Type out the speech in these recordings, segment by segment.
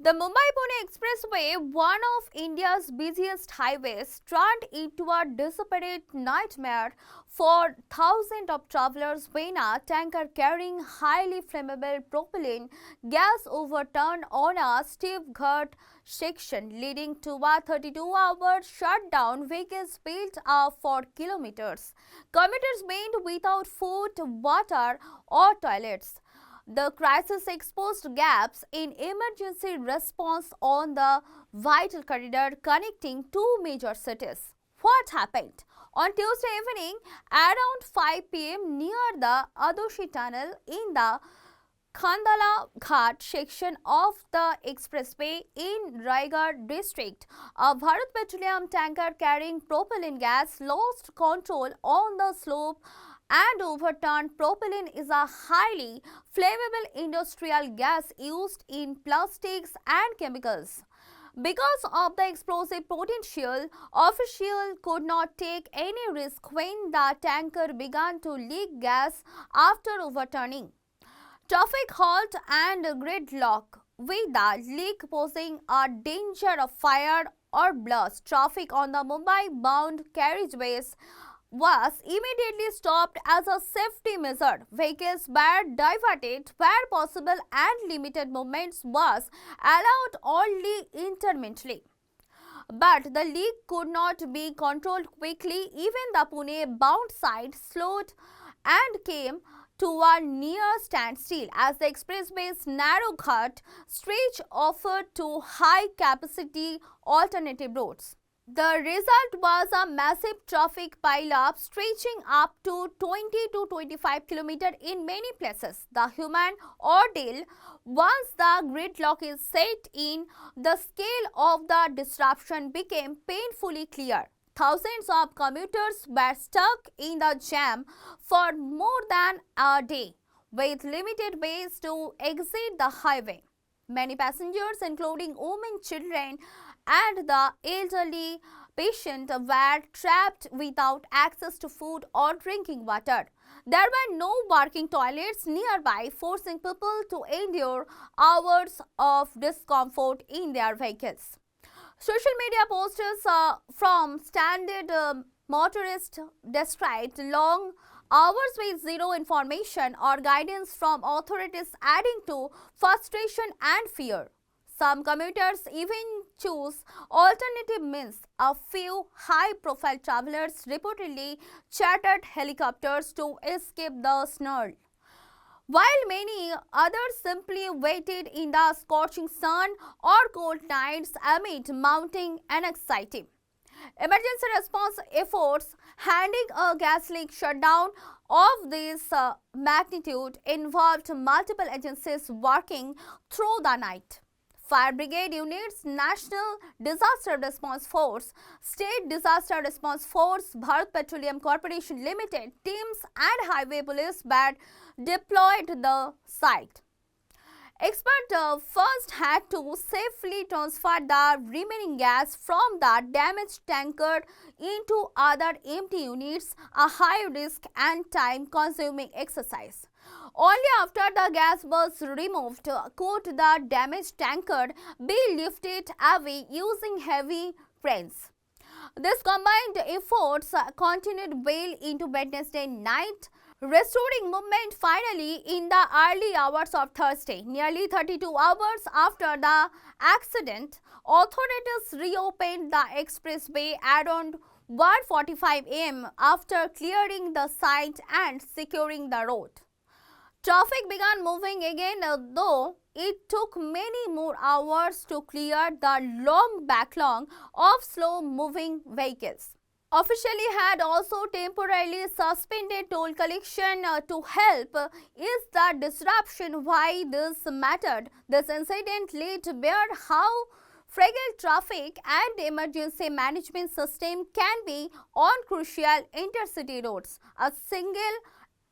The Mumbai-Pune Expressway, one of India's busiest highways, turned into a desperate nightmare for thousands of travelers when a tanker carrying highly flammable propylene gas overturned on a steep ghat section, leading to a 32-hour shutdown. Vehicles built up for kilometers. Commuters remained without food, water, or toilets. The crisis exposed gaps in emergency response on the vital corridor connecting two major cities. What happened? On Tuesday evening, around 5 p.m. near the Adoshi tunnel in the Khandala Ghat section of the expressway in Raigad district, a Bharat Petroleum tanker carrying propylene gas lost control on the slope and overturned. Propylene is a highly flammable industrial gas used in plastics and chemicals. Because of the explosive potential, officials could not take any risk when the tanker began to leak gas after overturning. Traffic halt and gridlock, with the leak posing a danger of fire or blast. Traffic on the Mumbai-bound carriageways was immediately stopped as a safety measure. Vehicles were diverted where possible and limited movements was allowed only intermittently. But the leak could not be controlled quickly. Even the Pune-bound side slowed and came to a near standstill as the expressway's narrow ghat stretch offered two high-capacity alternative routes. The result was a massive traffic pile-up stretching up to 20 to 25 kilometers in many places. The human ordeal, once the gridlock is set in, the scale of the disruption became painfully clear. Thousands of commuters were stuck in the jam for more than a day, with limited ways to exit the highway. Many passengers, including women, children, and the elderly patient, were trapped without access to food or drinking water. There were no working toilets nearby, forcing people to endure hours of discomfort in their vehicles. Social media posters from standard motorists described long hours with zero information or guidance from authorities, adding to frustration and fear. Some commuters even choose alternative means. A few high-profile travelers reportedly chartered helicopters to escape the snarl, while many others simply waited in the scorching sun or cold nights amid mounting anxiety. Emergency response efforts handling a gas leak shutdown of this magnitude involved multiple agencies working through the night. Fire brigade units, National Disaster Response Force, State Disaster Response Force, Bharat Petroleum Corporation Limited teams and highway police were deployed to the site. Experts first had to safely transfer the remaining gas from the damaged tanker into other empty units, a high-risk and time-consuming exercise. Only after the gas was removed could the damaged tanker be lifted away using heavy cranes. These combined efforts continued well into Wednesday night, restoring movement finally in the early hours of Thursday. Nearly 32 hours after the accident, authorities reopened the expressway around 1:45 am after clearing the site and securing the road. Traffic began moving again, though it took many more hours to clear the long backlog of slow-moving vehicles. Officially had also temporarily suspended toll collection to help ease the disruption. Why this mattered? This incident laid bare how fragile traffic and emergency management system can be on crucial intercity roads. A single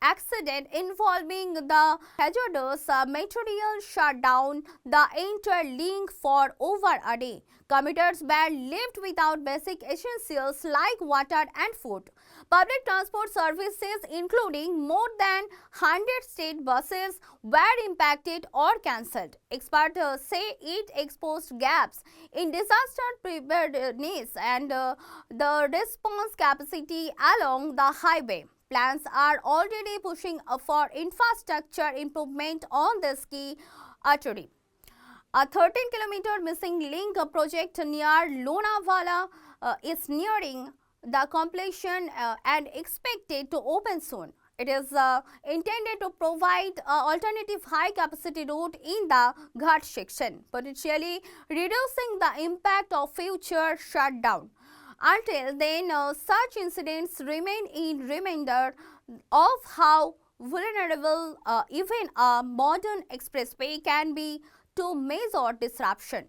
accident involving the hazardous material shut down the entire link for over a day. Commuters were left without basic essentials like water and food. Public transport services, including more than 100 state buses, were impacted or cancelled. Experts say it exposed gaps in disaster preparedness and the response capacity along the highway. Plans are already pushing for infrastructure improvement on this key artery. A 13-kilometer missing link project near Lonavala is nearing the completion and expected to open soon. It is intended to provide alternative high-capacity route in the Ghat section, potentially reducing the impact of future shutdown. Until then, such incidents remain in reminder of how vulnerable even a modern expressway can be to major disruption.